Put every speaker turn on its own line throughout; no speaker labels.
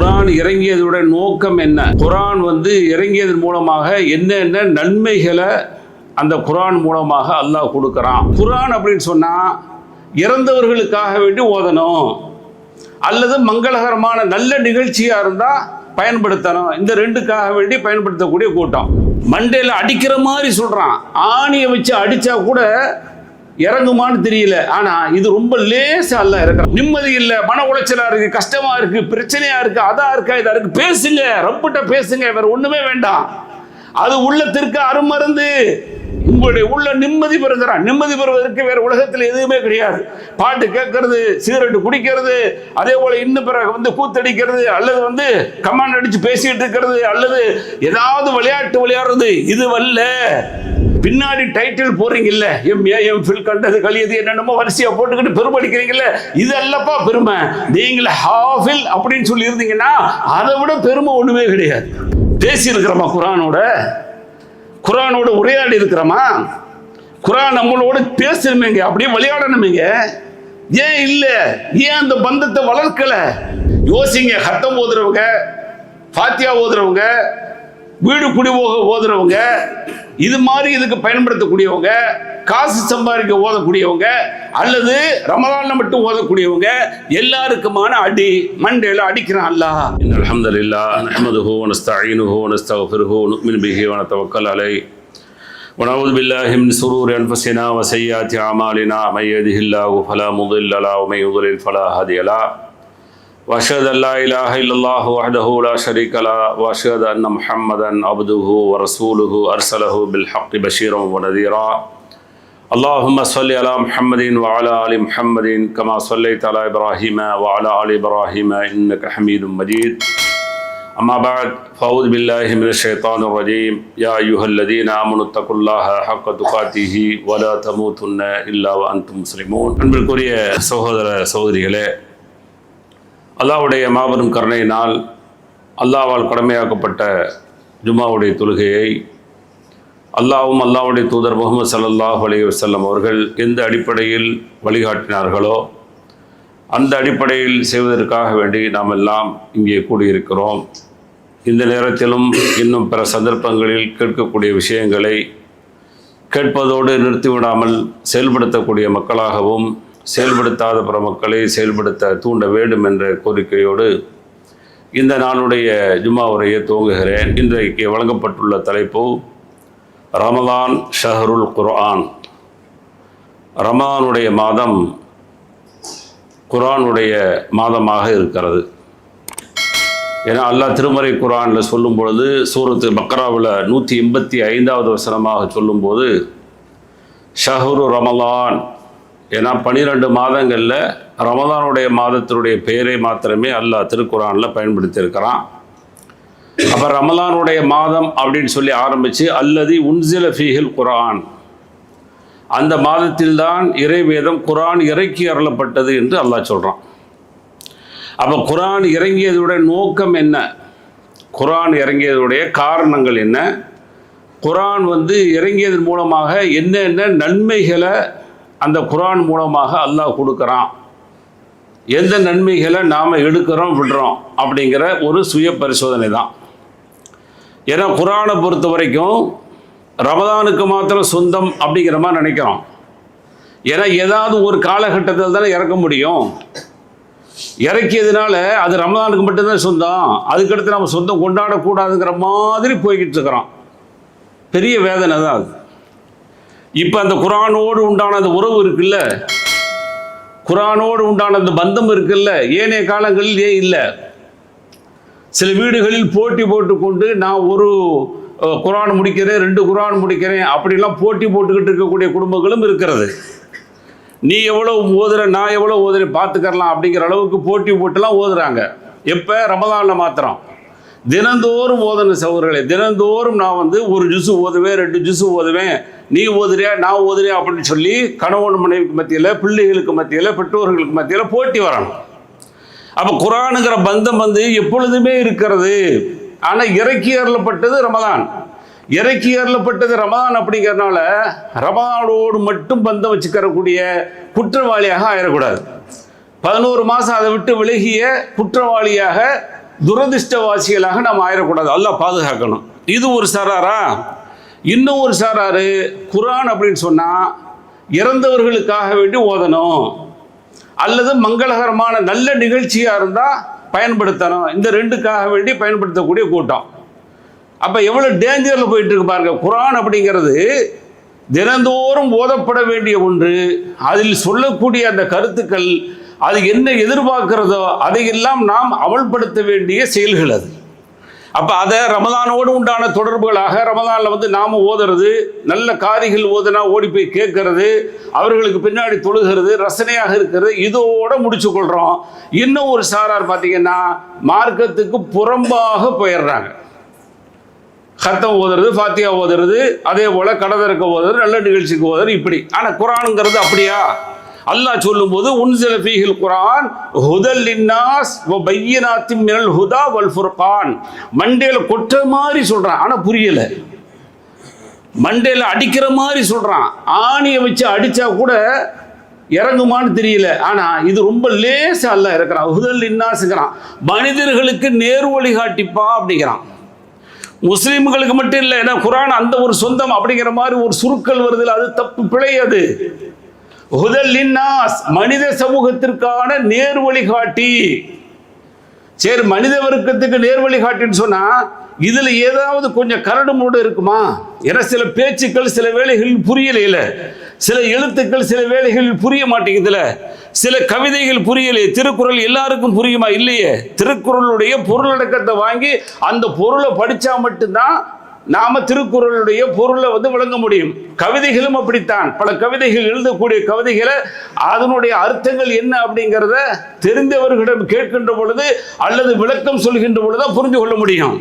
குர்ஆன் இறங்கியதுடைய நோக்கம் என்ன? குர்ஆன் இறங்கியதன் மூலமாக என்னென்ன நன்மைகளை அந்த குர்ஆன் மூலமாக அல்லாஹ் கொடுக்கறான். குர்ஆன் அப்படின்னு சொன்னா இறந்தவர்களுக்காக வேண்டி ஓதணும், அல்லது மங்களகரமான நல்ல நிகழ்ச்சியா இருந்தா பயன்படுத்தணும். இந்த ரெண்டுக்காக வேண்டி பயன்படுத்தக்கூடிய கூட்டம். மண்டையில அடிக்கிற மாதிரி சொல்றான். ஆணியை வச்சு அடிச்சா கூட இறங்குமான்னு தெரியல. ஆனா இது ரொம்ப லேசா அல்ல இறக்குறான். நிம்மதி இல்லை, மன உளைச்சலா இருக்கு, கஷ்டமா இருக்கு, பிரச்சனையா இருக்கு, அதா இருக்கா இதா இருக்கு, பேசுங்க, ரப்பிட்ட பேசுங்க, வேற ஒண்ணுமே வேண்டாம். அது உள்ளத்திற்கு அருமருந்து. உங்களுடைய உள்ள நிம்மதி பெறுகிறான். நிம்மதி பெறுவதற்கு வேற உலகத்தில் எதுவுமே கிடையாது. பாட்டு கேட்கறது, சிகரெட்டு குடிக்கிறது, அதே போல இன்னும் பிறகு கூத்தடிக்கிறது, அல்லது கமாண்ட் அடிச்சு பேசிட்டு இருக்கிறது, அல்லது ஏதாவது விளையாட்டு விளையாடுறது, இது வல்ல. பின்னாடி டைட்டில் போறீங்கல்ல, எம் ஃபில் கண்டது கழியது என்னென்னமோ வரிசையா போட்டுக்கிட்டு பெருமடிக்கிறீங்கல்ல, இது அல்லப்பா பெருமை. நீங்கள் ஹாஃபில் அப்படின்னு சொல்லி இருந்தீங்கன்னா அதை விட பெருமை ஒண்ணுமே கிடையாது. பேசி இருக்கிறோமா குர்ஆனோட உரையாடி இருக்கிறோமா? குர்ஆன் நம்மளோட பேசணுமேங்க, அப்படியே விளையாடணுமேங்க. ஏன் இல்ல? ஏன் அந்த பந்தத்தை வளர்க்கல? யோசிங்க. ஹத்தம் ஓதுறவங்க, ஃபாத்தியா ஓதுறவங்க, வீடு குடிபோக ஓதுறவங்க, இது மாதிரி இதுக்கு பயன்படுத்தக்கூடியவங்க, காசு சம்பாதிக்க ஓதக்கூடியவங்க, அல்லது ரமலான்ல மட்டும் ஓதக்கூடியவங்க, எல்லாருக்குமான அடி மண்டையில அடிக்கிறான் அல்லாஹ். அல்ஹம்துலில்லாஹ் நஹ்மதுஹு வ நஸ்தஈனுஹு வ நஸ்தக்ஃபிருஹு வ நு'மினு பிஹி வ நதவக்கல் அலைஹி வ நஊது பில்லாஹி மின் ஷுரூரி அன்ஃபுஸினா வ ஸய்யிஆத்தி அமாலினா மை யஹ்திஹில்லாஹு ஃபலா முضில்ல லஹு வ மை யுضلل ஃபலா ஹாதிய லஹு وأشهد أن لا إله إلا الله وحده لا شريك له وأشهد أن محمدا عبده ورسوله أرسله بالحق بشيرا ونذيرا اللهم صل على محمد وعلى آل محمد كما صليت على إبراهيم وعلى آل إبراهيم إنك حميد مجيد أما بعد فأعوذ بالله من الشيطان الرجيم يا أيها الذين آمنوا اتقوا الله حق تقاته ولا تموتن إلا وأنتم مسلمون. அன்பிற்குரிய சகோதர சகோதரிகளே, அல்லாஹ்வுடைய மாபெரும் கருணையினால் அல்லாஹ்வால் கடமையாக்கப்பட்ட ஜும்மாவுடைய தொழுகையை அல்லாஹ்வும் அல்லாஹ்வுடைய தூதர் முஹம்மது ஸல்லல்லாஹு அலைஹி வஸல்லம் அவர்கள் எந்த அடிப்படையில் வழிகாட்டினார்களோ அந்த அடிப்படையில் செய்வதற்காக வேண்டி நாம் எல்லாம் இங்கே கூடியிருக்கிறோம். இந்த நேரத்திலும் இன்னும் பிற சந்தர்ப்பங்களில் கேட்கக்கூடிய விஷயங்களை கேட்பதோடு நிறுத்திவிடாமல் செயல்படுத்தக்கூடிய மக்களாகவும் செயல்படுத்தாத பிற மக்களை செயல்படுத்த தூண்ட வேண்டும் என்ற கோரிக்கையோடு இந்த நாளுடைய ஜும்மா உரையை துவங்குகிறேன். இன்றைக்கு வழங்கப்பட்டுள்ள தலைப்பு ரமலான் ஷஹருல் குர்ஆன். ரமலானுடைய மாதம் குர்ஆனுடைய மாதமாக இருக்கிறது. ஏன்னா அல்லாஹ் திருமறை குர்ஆனில் சொல்லும் பொழுது சூரத்து பக்ராவில் 185வது வசனமாக சொல்லும்போது ஷஹரு ரமலான், ஏன்னா 12 மாதங்களில் ரமலானுடைய மாதத்தினுடைய பெயரை மாத்திரமே அல்லாஹ் திருக்குர்ஆனில் பயன்படுத்தியிருக்கிறான். அப்போ ரமலானுடைய மாதம் அப்படின்னு சொல்லி ஆரம்பித்து அல்லதி உன்சில ஃபீஹில் குர்ஆன், அந்த மாதத்தில்தான் இறைவேதம் குர்ஆன் இறக்கி அருளப்பட்டது என்று அல்லாஹ் சொல்கிறான். அப்போ குர்ஆன் இறங்கியதுடைய நோக்கம் என்ன? குர்ஆன் இறங்கியதுடைய காரணங்கள் என்ன? குர்ஆன் இறங்கியதன் மூலமாக என்னென்ன நன்மைகளை அந்த குர்ஆன் மூலமாக அல்லாஹ் கொடுக்குறான், எந்த நன்மைகளை நாம் எடுக்கிறோம் விடுறோம் அப்படிங்கிற ஒரு சுய பரிசோதனை தான். ஏன்னா குர்ஆனை பொறுத்த வரைக்கும் ரமதானுக்கு மாத்திரம் சொந்தம் அப்படிங்கிற மாதிரி நினைக்கிறோம். ஏன்னா ஏதாவது ஒரு காலகட்டத்தில் தானே இறக்க முடியும். இறக்கியதுனால அது ரமதானுக்கு மட்டும்தான் சொந்தம், அதுக்கடுத்து நம்ம சொந்தம் கொண்டாடக்கூடாதுங்கிற மாதிரி போய்கிட்டு இருக்கிறோம். பெரிய வேதனை தான் அது. இப்போ அந்த குர்ஆனோடு உண்டான அந்த உறவு இருக்குல்ல, குர்ஆனோடு உண்டான அந்த பந்தம் இருக்குல்ல, ஏனைய காலங்களில் ஏன் இல்லை? சில வீடுகளில் போட்டி போட்டுக்கொண்டு நான் ஒரு குர்ஆன் முடிக்கிறேன், 2 குர்ஆன் முடிக்கிறேன் அப்படிலாம் போட்டி போட்டுக்கிட்டு இருக்கக்கூடிய குடும்பங்களும் இருக்கிறது. நீ எவ்வளோ ஓதுற, நான் எவ்வளோ ஓதுறேன் பார்த்துக்கரலாம் அப்படிங்கிற அளவுக்கு போட்டி போட்டுலாம் ஓதுறாங்க. எப்போ? ரமதானில் மாத்திரம். தினந்தோறும் ஓதன சகோதரர்களே, தினந்தோறும் நான் ஒரு ஜுசு ஓதுவேன், 2 ஜுசு ஓதுவேன், நீ ஓதுறியா நான் ஓதுறியா அப்படின்னு சொல்லி கணவன் மனைவிக்கு மத்தியில், பிள்ளைகளுக்கு மத்தியில், பெற்றோர்களுக்கு மத்தியில் போட்டி வரணும். அப்போ குர்ஆனுங்கிற பந்தம் எப்பொழுதுமே இருக்கிறது. ஆனால் இறக்கி அருளப்பட்டது ரமதான். இறக்கி அருளப்பட்டது ரமதான் அப்படிங்கிறதுனால ரமதானோடு மட்டும் பந்தம் வச்சுக்கிறக்கூடிய குற்றவாளியாக ஆயிடக்கூடாது. 11 மாதம் அதை விட்டு விலகிய குற்றவாளியாக துரதிர்ஷ்டவாசிகளாக நாம் ஆயிடக்கூடாது, அல்லாஹ் பாதுகாக்கணும். இது ஒரு சாராரா. இன்னும் ஒரு சாராரு குர்ஆன் அப்படின்னு சொன்னால் இறந்தவர்களுக்காக வேண்டி ஓதணும், அல்லது மங்களகரமான நல்ல நிகழ்ச்சியாக இருந்தால் பயன்படுத்தணும். இந்த ரெண்டுக்காக வேண்டி பயன்படுத்தக்கூடிய கூட்டம். அப்போ எவ்வளோ டேஞ்சரில் போயிட்டு இருக்கு பாருங்க. குர்ஆன் அப்படிங்கிறது தினந்தோறும் ஓதப்பட வேண்டிய ஒன்று. அதில் சொல்லக்கூடிய அந்த கருத்துக்கள், அது என்ன எதிர்பார்க்கிறதோ அதையெல்லாம் நாம் அமல்படுத்த வேண்டிய செயல்கள் அது. அப்போ அதை ரமதானோடு உண்டான தொடர்புகளாக ரமதானில் நாம் ஓதுறது, நல்ல காரிகள் ஓதுனா ஓடி போய் கேட்கறது, அவர்களுக்கு பின்னாடி தொழுகிறது, ரசனையாக இருக்கிறது, இதோடு முடிச்சு கொள்கிறோம். இன்னும் ஒரு சாரார் பார்த்தீங்கன்னா மார்க்கத்துக்கு புறம்பாக போயிடுறாங்க. கத்தம் ஓதுறது, ஃபாத்தியா ஓதுறது, அதே போல் கடதறக்க ஓதுறது, நல்ல நிகழ்ச்சிக்கு ஓதுறது, இப்படி. ஆனால் குர்ஆனுங்கிறது அப்படியா? அல்லாஹ் சொல்லும்போது உன்சில ஃபீஹில் குர்ஆன் ஹுதல் லின்னாஸ் வ பையினாத்தின் மினல் ஹுதா வல் ஃபுர்கான். மண்டையில கொட்ட மாதிரி சொல்றான், ஆனா புரியல. மண்டையில அடிக்கிற மாதிரி சொல்றான், ஆணியை வச்சு அடிச்சா கூட இறங்குமான்னு தெரியல. ஆனா இது ரொம்ப லேசா அல்லாஹ் இருக்கிறான். ஹுதல் லின்னாஸ்ங்கிறான், மனிதர்களுக்கு நேர் வழிகாட்டிப்பா அப்படிங்கிறான். முஸ்லீம்களுக்கு மட்டும் இல்லை, ஏன்னா குர்ஆன் அந்த ஒரு சொந்தம் அப்படிங்கிற மாதிரி ஒரு சுருக்கல் வருது, அது தப்பு, பிழை. அது ஹுதல் லின்னாஸ், மனித சமூகத்திற்கான நேர் வழிகாட்டி. சரி, மனித வர்க்கத்துக்கு நேர் வழிகாட்டின்னு சொன்னா இதுல ஏதாவது கொஞ்சம் கரடு மூடு இருக்குமா? ஏன்னா சில பேச்சுக்கள் சில வேளைகளில் புரியல, சில எழுத்துக்கள் சில வேளைகளில் புரிய மாட்டேங்குதுல, சில கவிதைகள் புரியலையே. திருக்குறள் எல்லாருக்கும் புரியுமா? இல்லையே. திருக்குறளுடைய பொருளடக்கத்தை வாங்கி அந்த பொருளை படிச்சா மட்டும்தான் நாம திருக்குறளுடைய பொருளை விளங்க முடியும். கவிதைகளும் அப்படித்தான். பல கவிதைகள், எழுதக்கூடிய கவிதைகளை அதனுடைய அர்த்தங்கள் என்ன அப்படிங்கிறத தெரிந்தவர்களிடம் கேட்கின்ற பொழுது அல்லது விளக்கம் சொல்கின்ற பொழுதுதான் புரிந்து கொள்ள முடியும்.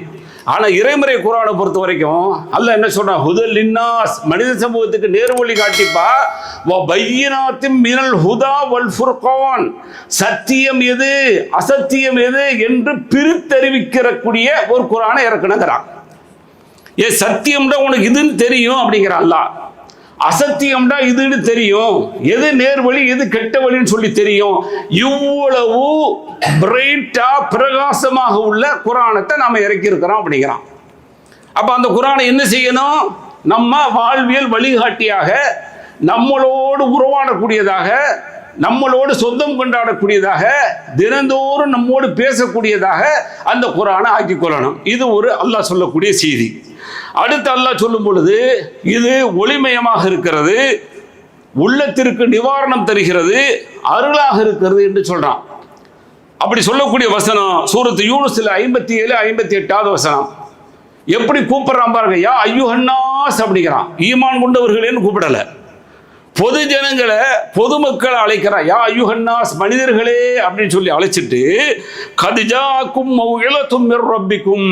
ஆனா இறைமறை குர்ஆனை பொறுத்த வரைக்கும் அல்லாஹ் என்ன சொல்றான்? ஹுதல் லின்னாஸ், மனித சமூகத்துக்கு நேர் வழி காட்டிப்பா. வ பையினாத்தின் மினல் ஹுதா வல் ஃபுர்கான், சத்தியம் எது அசத்தியம் எது என்று பிரித்தறிவிக்கக்கூடிய ஒரு குர்ஆனை இறக்கணுங்கிறான். சத்தியம்டா உனக்கு இதுன்னு தெரியும் அப்படிங்கிறான் அல்லாஹ், அசத்தியம்டா இதுன்னு தெரியும், எது நேர் வழி எது கெட்ட வழின்னு சொல்லி தெரியும். இவ்வளவு பிரைட்டா பிரகாசமாக உள்ள குர்ஆனத்தை நாம இறக்கி இருக்கிறோம் அப்படிங்கிறான். அப்ப அந்த குர்ஆனை என்ன செய்யணும்? நம்ம வாழ்வியல் வழிகாட்டியாக, நம்மளோடு உறவாடக்கூடியதாக, நம்மளோடு சொந்தம் கொண்டாடக்கூடியதாக, தினந்தோறும் நம்மோடு பேசக்கூடியதாக அந்த குர்ஆனை ஆக்கிக் கொள்ளணும். இது ஒரு அல்லாஹ் சொல்லக்கூடிய செய்தி. அடுத்து அல்லாஹ் சொல்லும் பொழுது இது ஒளிமயமாக இருக்கிறது, உள்ளத்திற்கு நிவாரணம் தருகிறது, அருளாக இருக்கிறது என்று சொல்றான். அப்படி சொல்லக்கூடிய வசனம் சூரத்து யூனுஸ்ல 57, 58வது வசனம். எப்படி கூப்பிடுறான் பாருங்க. யா அய்யுஹன்னாஸ் அப்படிங்கிறான். ஈமான் கொண்டவர்களேன்னு கூப்பிடல, பொது ஜனங்களை, பொதுமக்களை அழைக்கிறான். யா அய்யுஹன்னாஸ், மனிதர்களே அப்படின்னு சொல்லி அழைச்சிட்டு, கத் ஜாஅக்கும் மவ்இலத்தும் மிர் ரப்பிக்கும்,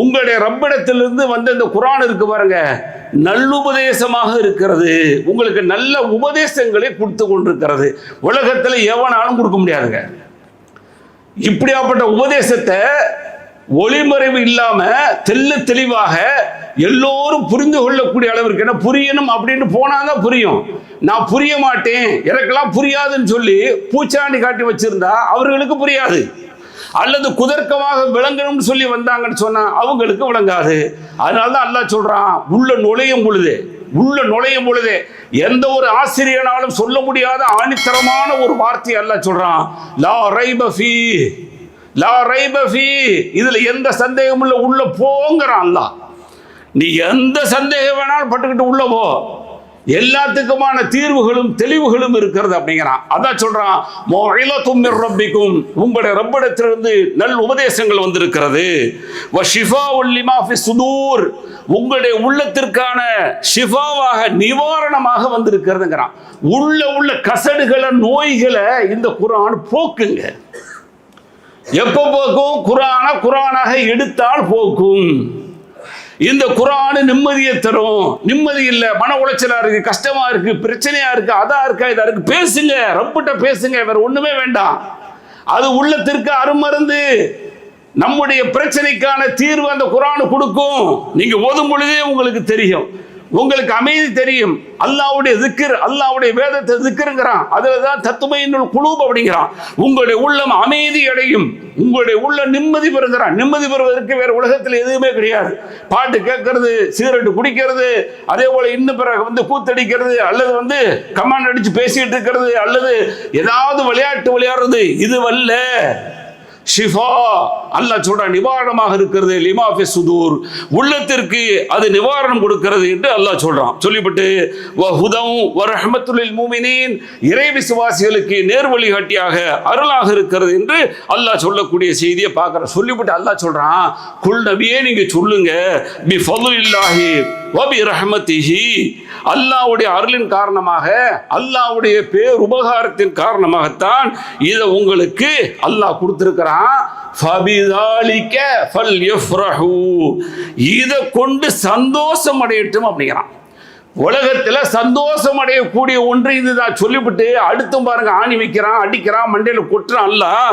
உங்களுடைய ரப்பிடத்திலிருந்து வந்த இந்த குர்ஆன் இருக்கு பாருங்க, நல்லுபதேசமாக இருக்கிறது, உங்களுக்கு நல்ல உபதேசங்களை கொடுத்து கொண்டிருக்கிறது. உலகத்தில் எவனாலும் கொடுக்க முடியாதுங்க. இப்படியாப்பட்ட உபதேசத்தை ஒளிமறைவு இல்லாம தெல்ல தெளிவாக எல்லோரும் புரிந்து கொள்ளக்கூடிய அளவிற்கு, என்ன புரியணும் அப்படின்னு போனாதான் புரியும். நான் புரிய மாட்டேன், எனக்கெல்லாம் புரியாதுன்னு சொல்லி பூச்சாண்டி காட்டி வச்சிருந்தா அவர்களுக்கு புரியாது. அல்லது குதர்க்கமாக விளங்கணும்னு சொல்லி வந்தாங்கன்னு சொன்னா அவங்களுக்கு விளங்காது. அதனாலதான் அல்லாஹ் சொல்றான், உள்ள நுழையும் பொழுதே எந்த ஒரு ஆசிரியனாலும் சொல்ல முடியாத ஆணித்தரமான ஒரு வார்த்தை அல்லாஹ் சொல்றான். லா ரைப ஃபீ, லா ரைப ஃபீ, இதுல எந்த சந்தேகமும் இல்ல, உள்ள போங்கறான் அல்லாஹ். நீ எந்த சந்தேகம் வேணாலும் பட்டுக்கிட்டு உள்ள போ, எல்லாத்துக்குமான தீர்வுகளும் தெளிவுகளும் இருக்கிறது அப்படிங்கிறான். அதான் சொல்றான், மவ்இலத்தும் மிர் ரப்பிக்கும், உங்களுடைய ரப்பிடத்திலிருந்து நல் உபதேசங்கள் வந்திருக்கிறது. வ ஷிஃபாஉல் லிமா ஃபிஸ் சுதூர், உங்களுடைய உள்ளத்திற்கான ஷிஃபாவாக, நிவாரணமாக வந்திருக்கிறதுங்கிறான். உள்ள கசடுகளை, நோய்களை இந்த குர்ஆன் போக்குங்க. எப்போ போக்கும்? குர்ஆனாக எடுத்தால் போக்கும். இந்த குர்ஆன் நிம்மதியை தரும். நிம்மதி இல்லை, மன உளைச்சலா இருக்கு, கஷ்டமா இருக்கு, பிரச்சனையா இருக்கு, அதா இருக்கா இதா இருக்கு, பேசுங்க, ரப்பிட்ட பேசுங்க, வேற ஒண்ணுமே வேண்டாம். அது உள்ளத்திற்கு அருமருந்து. நம்முடைய பிரச்சனைக்கான தீர்வு அந்த குர்ஆன் கொடுக்கும். நீங்க ஓதும் பொழுதே உங்களுக்கு தெரியும். உங்களுக்கு அமைதி தெரியும். அல்லாஹ்வுடைய zikr, அல்லாஹ்வுடைய வேதத்தை zikrங்கறான். அதுலதான் தத்துமையினுல் குலூப் அப்படிங்கறான். உங்களுடைய உள்ளம் அமைதி அடையும், உங்களுடைய உள்ள நிம்மதி பெறுகிறான். நிம்மதி பெறுவதற்கு வேற உலகத்தில் எதுவுமே கிடையாது. பாட்டு கேட்கறது, சிகரெட் குடிக்கிறது, அதே போல இன்னும் பிறகு கூத்தடிக்கிறது, அல்லது கமாண்ட் அடிச்சு பேசிட்டு இருக்கிறது, அல்லது ஏதாவது விளையாட்டு விளையாடுறது, இதுவல்ல ஷிஃபா. அல்லாஹ் சொல்ற நிவாரணமாக இருக்கிறது. லிமா ஃபி சுதூர், உள்ளத்திற்கு அது நிவாரணம் கொடுக்கிறது என்று அல்லாஹ் சொல்றான். சொல்லிவிட்டு வஹுதம் வரஹ்மத்துல் லில் முஃமினீன், இறை விசுவாசிகளுக்கு நேர் வழிகாட்டியாக அருளாக இருக்கிறது என்று அல்லாஹ் சொல்லக்கூடிய செய்தியை பார்க்கற. சொல்லிவிட்டு அல்லாஹ் சொல்றான், குல் நபியே நீங்க சொல்லுங்க, பி ஃபضலில்லாஹி வ பி ரஹ்மத்திஹி, அல்லாஹ்வுடைய அருளின் காரணமாக, அல்லாஹ்வுடைய பேர் உபகாரத்தின் காரணமாகத்தான் இதை உங்களுக்கு அல்லாஹ் கொடுத்திருக்கிறான். ஃபபிதாலிக ஃபல்யஃப்ரஹு, இதை கொண்டு சந்தோஷம் அடையட்டும் அப்படிங்கிறான். உலகத்துல சந்தோஷம் அடையக்கூடிய ஒன்று இதுதான். சொல்லிவிட்டு அடுத்தும் பாருங்க, ஆணி வைக்கிறான், அடிக்கிறான், மண்டையில கொட்டுறான். அல்லாஹ்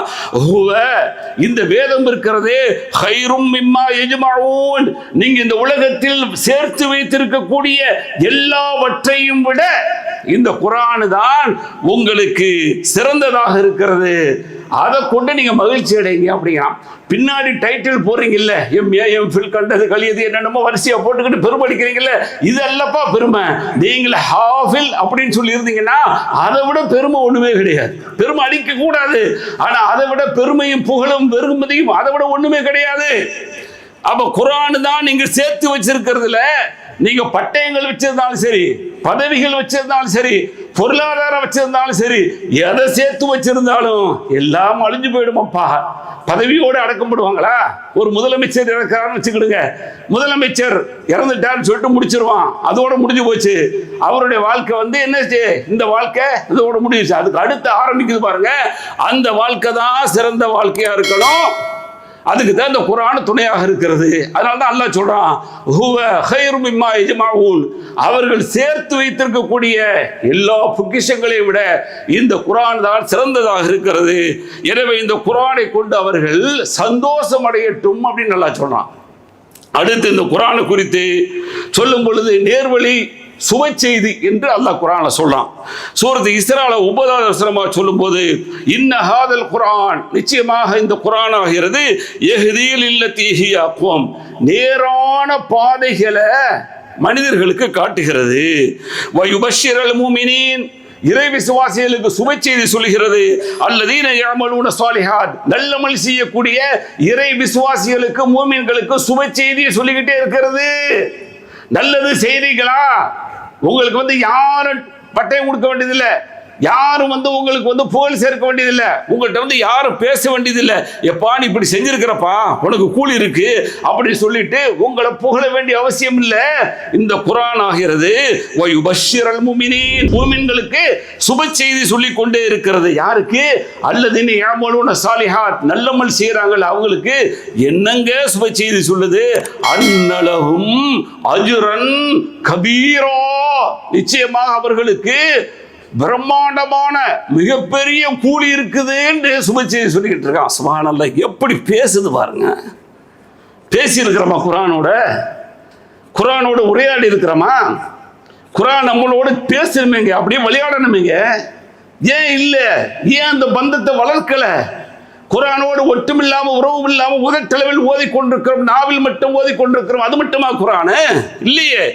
இந்த வேதம் இருக்கிறதே ஹைரும் மிம்மா யஜ்மஊன், நீங்க இந்த உலகத்தில் சேர்த்து வைத்திருக்கக்கூடிய எல்லாவற்றையும் விட இந்த குர்ஆன் தான் உங்களுக்கு சிறந்ததாக இருக்கிறது. அதை கொண்டு நீங்க மகிழ்ச்சி அடைங்க அப்படிங்கிறான். பின்னாடி டைட்டில் போறீங்கல்ல, எம் கண்டது கழியது என்னென்னமோ வரிசையா போட்டுக்கிட்டு பெருமை அடிக்கிறீங்கல்ல, இது அல்லப்பா பெருமை. நீங்கள ஹாஃபில் அப்படின்னு சொல்லி இருந்தீங்கன்னா அதை விட பெருமை ஒண்ணுமே கிடையாது. பெருமை அடிக்க கூடாது, ஆனா அதை விட பெருமையும் புகழும் வெறுமதியும் அதை விட ஒண்ணுமே கிடையாது. அப்ப குர்ஆன் தான் நீங்க சேர்த்து வச்சிருக்கிறதுல, நீங்க பட்டயங்கள் வச்சிருந்தாலும் சரி, பதவிகள் வச்சிருந்தாலும் சரி, பொருளாதாரம் வச்சிருந்தாலும் சரி, எதை சேர்த்து வச்சிருந்தாலும் எல்லாம் அழிஞ்சு போயிடுமாப்பா. பதவியோடு அடக்கப்படுவாங்களா? ஒரு முதலமைச்சர் இறக்கிறான்னு வச்சுக்கிடுங்க, முதலமைச்சர் இறந்துட்டான்னு சொல்லிட்டு முடிச்சிருவான், அதோட முடிஞ்சு போச்சு. அவருடைய வாழ்க்கை என்னச்சு, இந்த வாழ்க்கை இதோட முடிஞ்சிச்சு. அதுக்கு அடுத்து ஆரம்பிக்குது பாருங்க, அந்த வாழ்க்கை தான் சிறந்த வாழ்க்கையா இருக்கணும். அதுக்கு தான் இந்த குர்ஆன் துணையாக இருக்கிறது. அதனால தான் அல்லாஹ் சொல்றான், ஹுவ கைரும் மிம்மா யஜ்மஊன், அவர்கள் சேர்த்து வைத்திருக்கக்கூடிய எல்லா பொக்கிஷங்களையும் விட இந்த குர்ஆன் தான் சிறந்ததாக இருக்கிறது. எனவே இந்த குர்ஆனை கொண்டு அவர்கள் சந்தோஷம் அடையட்டும் அப்படின்னு அல்லாஹ் சொல்றான். அடுத்து இந்த குர்ஆனை குறித்து சொல்லும் பொழுது நேர்வழி சுப செய்தி என்று அல்லாஹ் குர்ஆன்ல சொல்றான். சூரத் இஸ்ரால 9வது வசனமா சொல்லும்போது, இன்ன ஹாதல் குர்ஆன், நிச்சயமாக இந்த குர்ஆன் ஆகிறது, யஹ்தீல் இல்லதி ஹிய அக்வம், நேரான பாதைகளை மனிதர்களுக்கு காட்டுகிறது. வ யுபஷ்ஷிருல் முஃமினீன், இறை விசுவாசிகளுக்கு சுப செய்தி சொல்கிறது. அல்லதீன யஅமலூன ஸாலிஹாத், நல்லமல் செய்யக்கூடிய இறை விசுவாசிகளுக்கு மூமின்களுக்கு சுப செய்தியை சொல்லிக்கிட்டே இருக்கிறது. நல்லது செய்திகளா, உங்களுக்கு யாரும் பட்டயம் கொடுக்க வேண்டியதில்லை, யாரும் உங்களுக்கு புகழ் சேர்க்க வேண்டியதில்லை, உங்கள்கிட்ட யாரும் பேச வேண்டியதில்லை. எப்பா நீ இப்படி செஞ்சிருக்கிறப்பா, உனக்கு கூலி இருக்கு அப்படி சொல்லிட்டு உங்களை புகழ வேண்டிய அவசியம் இல்லை. இந்த குர்ஆன் ஆகிறது வயுபஷ்ஷிருல் முஃமினீன், மூமின்களுக்கு சுப செய்தி சொல்லிக் கொண்டே இருக்கிறது. யாருக்கு? அல்லதீன யஅமலூன ஸாலிஹாத், நல்லமல் செய்யறாங்க அவங்களுக்கு என்னங்க சுப செய்தி சொல்லுது? அன்னலஹும் அஜ்ரன் கபீரா, நிச்சயமாக அவர்களுக்கு பிரம்மாண்டமான மிகப்பெரிய கூலி இருக்குது என்று சுப செய்தி சொல்லிக்கிட்டு இருக்கான். சுப்ஹானல்லாஹ், எப்படி பேசுது பாருங்க. பேசி இருக்கிறோமா குர்ஆனோட உரையாடி இருக்கிறோமா? குர்ஆன் நம்மளோட பேசணுமேங்க, அப்படியே விளையாடணுமேங்க. ஏன் இல்லை? ஏன் அந்த பந்தத்தை வளர்க்கல? குர்ஆனோடு ஒட்டுமில்லாம உறவும் இல்லாம உதட்டளவில் ஓதிக்கொண்டிருக்கிறோம், நாவில் மட்டும் ஓதிக்கொண்டிருக்கிறோம். அது மட்டுமா குர்ஆன்? இல்லையே.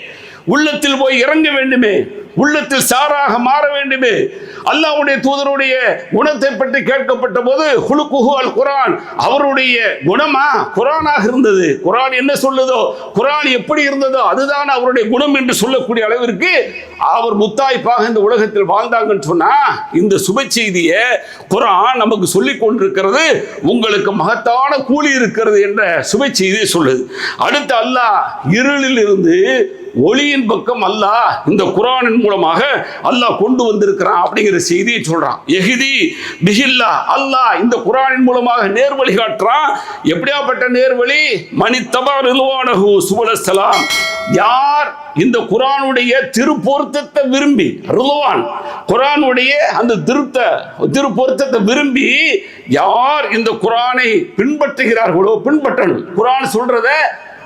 உள்ளத்தில் போய் இறங்க வேண்டுமே, உள்ளத்தில் சாராக மாற வேண்டுமே. அல்லாஹ்வுடைய தூதருடைய குணத்தை பற்றி கேட்கப்பட்ட போது ஹுலுகுஹு அல் குர்ஆன், அவருடைய குணமா குர்ஆனாக இருந்தது. குர்ஆன் என்ன சொல்லுதோ, குர்ஆன் எப்படி இருந்ததோ அதுதான் அவருடைய குணம் என்று சொல்லக்கூடிய அளவிற்கு அவர் முத்தாய்ப்பாக இந்த உலகத்தில் வாழ்ந்தாங்கன்னு சொன்னா, இந்த சுப செய்தியை குர்ஆன் நமக்கு சொல்லிக் கொண்டிருக்கிறது. உங்களுக்கு மகத்தான கூலி இருக்கிறது என்ற சுப செய்தியை சொல்லுது. அடுத்து அல்லாஹ் இருளில் இருந்து ஒளியின் பக்கம் அல்லாஹ் இந்த குர்ஆனின் மூலமாக அல்லாஹ் கொண்டு வந்திருக்கிறான் அப்படிங்கிற செய்தியை சொல்றான். யஹ்தி பிஹில்லா, அல்லாஹ் இந்த குர்ஆனின் மூலமாக நேர்வழி காட்டுறான். எப்படியாப்பட்ட நேர்வழி? மனித்தபா ரிதுவானஹு சுபுலஸ்ஸலாம், யார் இந்த குர்ஆனுடைய திருப்பொருத்தத்தை விரும்பி, ரிதுவான் குர்ஆனுடைய அந்த திருப்பொருத்தத்தை விரும்பி யார் இந்த குர்ஆனை பின்பற்றுகிறார்களோ, பின்பற்றணும். குர்ஆன் சொல்றத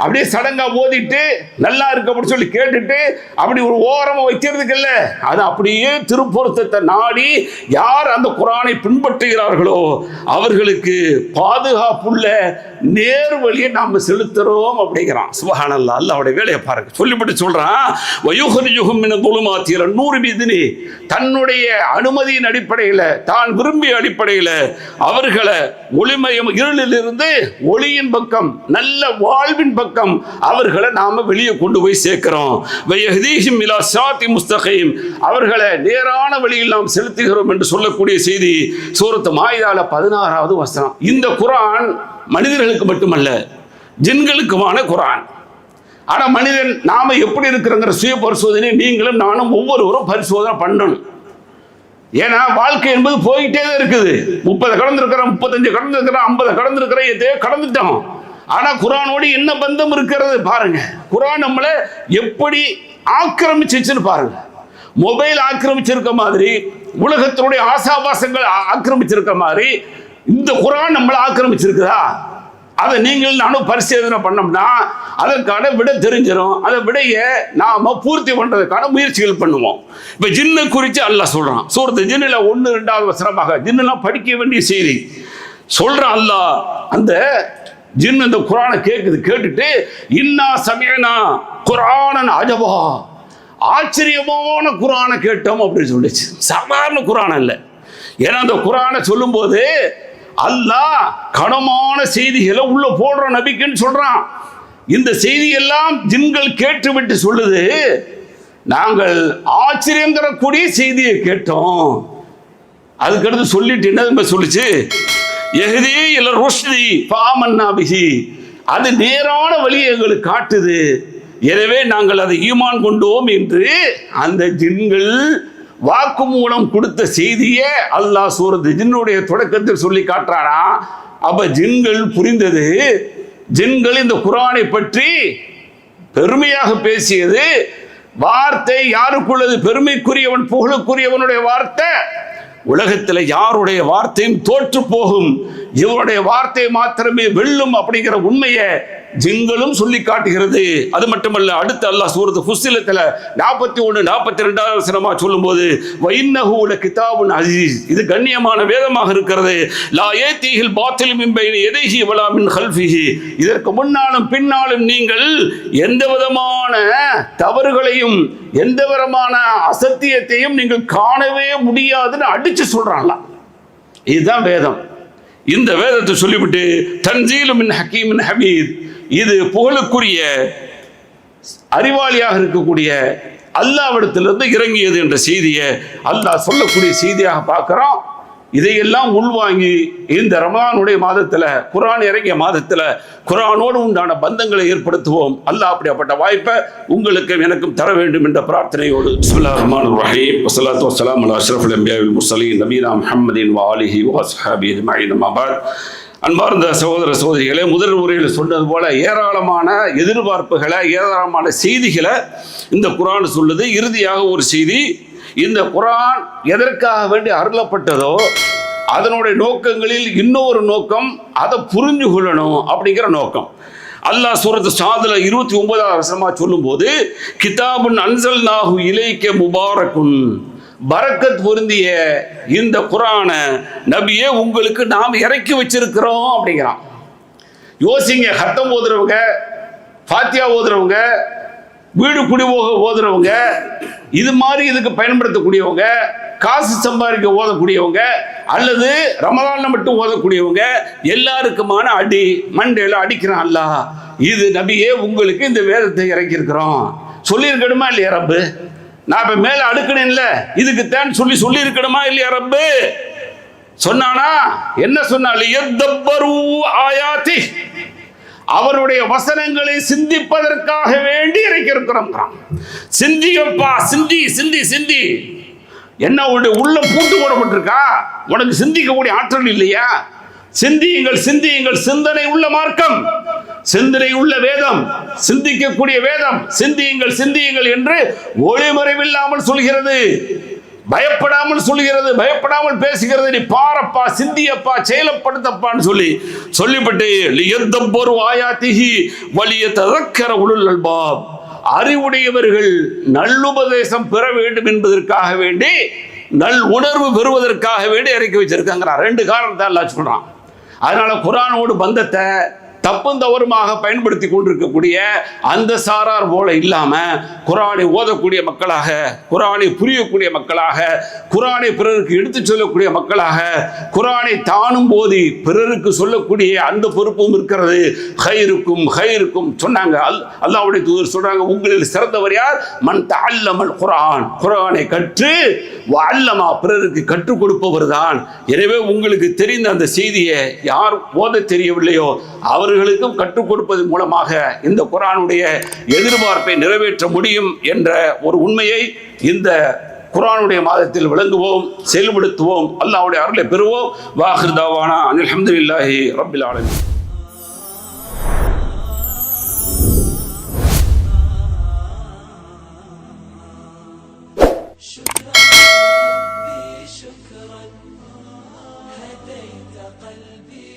அப்படியே சடங்கா ஓதிட்டு நல்லா இருக்கு அப்படின்னு சொல்லி கேட்டுட்டு அப்படி ஒரு ஓரமா வைக்கிறதுக்கு இல்ல, அது அப்படியே திருப்பொருத்தத்தை நாடி யார் அந்த குர்ஆனை பின்பற்றுகிறார்களோ அவர்களுக்கு பாதுகாப்புள்ள நேர்வழியை நாம் செலுத்துறோம் அப்படிங்கிறான். சுப்ஹானல்லாஹ், அல்லாஹ்வுடைய வேலையை பாருங்க. சொல்லிவிட்டு சொல்றான், வயுஹ்ரிஜுஹும் மின ظுலுமாத்தி இலன் நூர் பிஇذنி, தன்னுடைய அனுமதியின் அடிப்படையில், தான் விரும்பிய அடிப்படையில் அவர்களை ஒளிமயம் இருளிலிருந்து ஒளியின் பக்கம், நல்ல வாழ்வின் பக்கம் அவர்களை நாம வெளியே கொண்டு போய் சேர்க்கிறோம். வயஹ்தீஹிம் இலா ஸிராத்தி முஸ்தகீம், அவர்களை நேரான வழியில் நாம் செலுத்துகிறோம் என்று சொல்லக்கூடிய செய்தி சூரத்து மாயிதால 16வது வசனம். இந்த குர்ஆன் மனிதர்களுக்கு மட்டுமல்ல, ஜின்களுக்குமான குர்ஆன். ஆனா மனிதன் நாம எப்படி இருக்கிறோங்கிற சுய பரிசோதனை நீங்களும் நானும் ஒவ்வொருவரும் பரிசோதனை பண்ணணும். ஏன்னா வாழ்க்கை என்பது போயிட்டே தான் இருக்குது. 30 கடந்திருக்கிறோம், 35 கடந்திருக்கிறோம், 50 கடந்திருக்கிறோம், எதையோ கடந்துட்டோம். ஆனா குர்ஆனோடு என்ன பந்தம் இருக்கிறது பாருங்க. குர்ஆன் நம்மளை எப்படி ஆக்கிரமிச்சிருச்சுன்னு பாருங்க. மொபைல் ஆக்கிரமிச்சிருக்க மாதிரி, உலகத்தினுடைய ஆசாபாசங்கள் ஆக்கிரமிச்சிருக்க மாதிரி இந்த குர்ஆன் நம்மளை ஆக்கிரமிச்சிருக்குதா? அதை நீங்கள் நானும் பரிசோதனை பண்ணோம்னா அதற்கான விடை தெரிஞ்சிடும். அந்த விடையை நாம பூர்த்தி பண்றதுக்கான முயற்சிகள் பண்ணுவோம். இப்ப ஜின்னை குறித்து அல்லாஹ் சொல்றான். சூரத்து ஜின்னில் 1-2வது வசனமாக ஜின்னெல்லாம் படிக்க வேண்டிய செய்தி சொல்றான் அல்லாஹ். அந்த ஜின் இந்த குர்ஆனை கேட்டுட்டு இன்னா சமிஅனா குர்ஆனன் அஜபா, ஆச்சரியமான குர்ஆனை கேட்டோம் அப்படின்னு சொல்லிச்சு. சாதாரண குர்ஆன் அல்ல. ஏன்னா அந்த குர்ஆனை சொல்லும் போது அல்லாஹ் கனமான செய்திகளை உள்ள போடுற நபிக்குன்னு சொல்றான். இந்த செய்தியெல்லாம் ஜின்கள் கேட்டுவிட்டு சொல்லுது, நாங்கள் ஆச்சரியம் தரக்கூடிய செய்தியை கேட்டோம். அதுக்கடுத்து சொல்லிட்டு என்ன சொல்லுச்சு, யஹ்தி இல ருஷ்தி ஃபஆமன்னா பிஹி, அது நேரான வழியை எங்களுக்கு காட்டுது, எனவே நாங்கள் அதை ஈமான் கொண்டோம் என்று அந்த ஜின்கள் வாக்கு மூலம் கொடுத்த செய்தியே அல்லாஹ் சூரத்து ஜின்னுடைய தொடக்கத்தில் சொல்லி காட்டுறானா. அப்ப ஜின்கள் புரிந்தது, ஜின்கள் இந்த குர்ஆனை பற்றி பெருமையாக பேசியது. வார்த்தை யாருக்குள்ளது? பெருமைக்குரியவன், புகழுக்குரியவனுடைய வார்த்தை. உலகத்தில் யாருடைய வார்த்தையும் தோற்று போகும், இவருடைய வார்த்தை மாத்திரமே வெல்லும் அப்படிங்கிற உண்மையை ஜின்களும் சொல்லி காட்டுகிறது. அது மட்டுமல்ல, அடுத்து அல்லாஹ் சூரத்து ஃபுஸ்ஸிலத்தில் 41-42வது வசனமா சொல்லும்போது வஇன்னஹு லகிதாபுன் அஸீஸ், இது கண்ணியமான வேதமாக இருக்கிறது. லா யதீஹில் பாத்திலு மின் பைனி யதைஹி வலா மின் கல்ஃபிஹி, இதற்கு முன்னாலும் பின்னாலும் நீங்கள் எந்த விதமான தவறுகளையும் எந்த விதமான அசத்தியத்தையும் நீங்கள் காணவே முடியாதுன்னு அடிச்சு சொல்றாங்களா. இதுதான் வேதம். இந்த வேதத்தை சொல்லிவிட்டு தன்சீலு மின் ஹக்கீமின் ஹமீத், இது புகழுக்குரிய அறிவாளியாக இருக்கக்கூடிய அல்லாஹ்விடத்திலிருந்து இறங்கியது என்ற செய்தியை அல்லாஹ் சொல்லக்கூடிய செய்தியாக பார்க்கிறோம். இதையெல்லாம் உள்வாங்கி இந்த ரமலானுடைய மாதத்தில், குர்ஆன் இறங்கிய மாதத்தில் குர்ஆனோடு உண்டான பந்தங்களை ஏற்படுத்துவோம். அல்லாஹ் அப்படிப்பட்ட வாய்ப்பை உங்களுக்கும் எனக்கும் தர வேண்டும் என்ற பிரார்த்தனையோடு பிஸ்மில்லாஹிர் ரஹ்மானிர் ரஹீம் வஸ்ஸலாத்து வஸ்ஸலாமு அலா அஷ்ரஃபில் அன்பியா வல் முர்சலீன் நபீனா முஹம்மதின் வ ஆலிஹி வ அஸ்ஹாபிஹி அஜ்மஈன். அம்மா பஅத். அன்பார்ந்த சகோதர சகோதரிகளே, முதல் உரையில் சொன்னது போல ஏராளமான எதிர்பார்ப்புகளை, ஏராளமான செய்திகளை இந்த குர்ஆன் சொல்லுது. இறுதியாக ஒரு செய்தி, இந்த குர்ஆன் எதற்காக வேண்டி அருளப்பட்டதோ அதனுடைய நோக்கங்களில் இன்னொரு நோக்கம், அதை புரிஞ்சு கொள்ளணும் அப்படிங்கிற நோக்கம். அல்லாஹ் சூரத்து ஸாதுல 29வது வசனமா சொல்லும் போது கிதாபுன் அன்ஸல்நாஹு இலைக்க முபாரக்குன், பரக்கத் பொருந்திய இந்த குர்ஆனை நபியே உங்களுக்கு நாம் இறக்கி வச்சிருக்கிறோம் அப்படிங்கிறான். யோசிங்க, ஹத்தம் ஓதுறவங்க, ஃபாத்தியா ஓதுறவங்க, வீடு குடிபோக ஓதுறவங்க, இது மாதிரி இதுக்கு பயன்படுத்தக்கூடியவங்க, காசு சம்பாதிக்க ஓதக்கூடியவங்க, அல்லது ரமலான்ல மட்டும் ஓதக்கூடியவங்க, எல்லாருக்குமான அடி மண்டையில அடிக்கிறான் அல்லாஹ். இது நபியே உங்களுக்கு இந்த வேதத்தை இறக்கி இருக்கிறோம். சொல்லியிருக்கணுமா இல்லையா ரப்பு? நான் இப்ப மேல அடுக்கணும்ல, இதுக்கு தான் சொல்லி இருக்கணுமா இல்லையா ரப்பு? சொன்னானா? என்ன சொன்னாலும் யதப்பரு ஆயாத்தி, அவருடைய வசனங்களை சிந்திப்பதற்காக வேண்டி இறக்கி இருக்கிறோம். சிந்தியப்பா, சிந்தி சிந்தி சிந்தி. என்ன உன்னுடைய உள்ள பூட்டு போடப்பட்டிருக்கா? உனக்கு சிந்திக்கக்கூடிய ஆற்றல் இல்லையா? சிந்தியுங்கள் சிந்தியுங்கள், சிந்தனை உள்ள மார்க்கம். சிந்தனை உள்ள வேதம், சிந்திக்கக்கூடிய வேதம். சிந்தியுங்கள் சிந்தியுங்கள் என்று ஒளிமறைவில்லாமல் சொல்கிறது, பயப்படாமல் சொல்கிறது, பயப்படாமல் பேசுகிறது. நீ பாரப்பா, சிந்தியப்பா, செயலப்படுத்தப்பான்னு சொல்லிவிட்டு லியத்தப்பரு ஆயாத்திஹி வலியததக்கர உலுல் அல்பாப், அறிவுடையவர்கள் நல்லுபதேசம் பெற வேண்டும் என்பதற்காக வேண்டி, நல் உணர்வு பெறுவதற்காக வேண்டி இறக்கி வச்சிருக்காங்க. ரெண்டு காரணத்தை அல்லாஹ் சொல்றான். அதனால குர்ஆனோடு பந்தத்தை தப்பும் தவறுமாக பயன்படுத்தி கொண்டிருக்கக்கூடிய அந்த சாரார் போல இல்லாம, குர்ஆனை ஓதக்கூடிய மக்களாக, குர்ஆனை புரியக்கூடிய மக்களாக, குர்ஆனை பிறருக்கு எடுத்துச் சொல்லக்கூடிய மக்களாக, குர்ஆனை தானும் போதி பிறருக்கு சொல்லக்கூடிய அந்த பொறுப்பும் இருக்கிறது. ஹைருக்கும் ஹைருக்கும் சொன்னாங்க. அல்லாஹ்வுடைய தூதர் சொல்றாங்க, உங்களில் சிறந்தவர் யார்? மன் தஅல்லமல் குர்ஆன், குர்ஆனை கற்று வஅல்லமா, பிறருக்கு கற்றுக் கொடுப்பவர் தான். எனவே உங்களுக்கு தெரிந்த அந்த செய்தியை யார் ஓத தெரியவில்லையோ அவர்களுக்கும் கற்றுக் கொடுப்பதன் மூலமாக இந்த குர்ஆனுடைய எதிர்பார்ப்பை நிறைவேற்ற முடியும் என்ற ஒரு உண்மையை இந்த குர்ஆனுடைய மாதத்தில் விளங்குவோம், செயல்படுத்துவோம். அல்லாஹ்வுடைய அருளை பெறுவோம். வாஹிர் தாவானா அனில் ஹம்துலில்லாஹி ரப்பில் ஆலமீன். شكرا هديت قلبي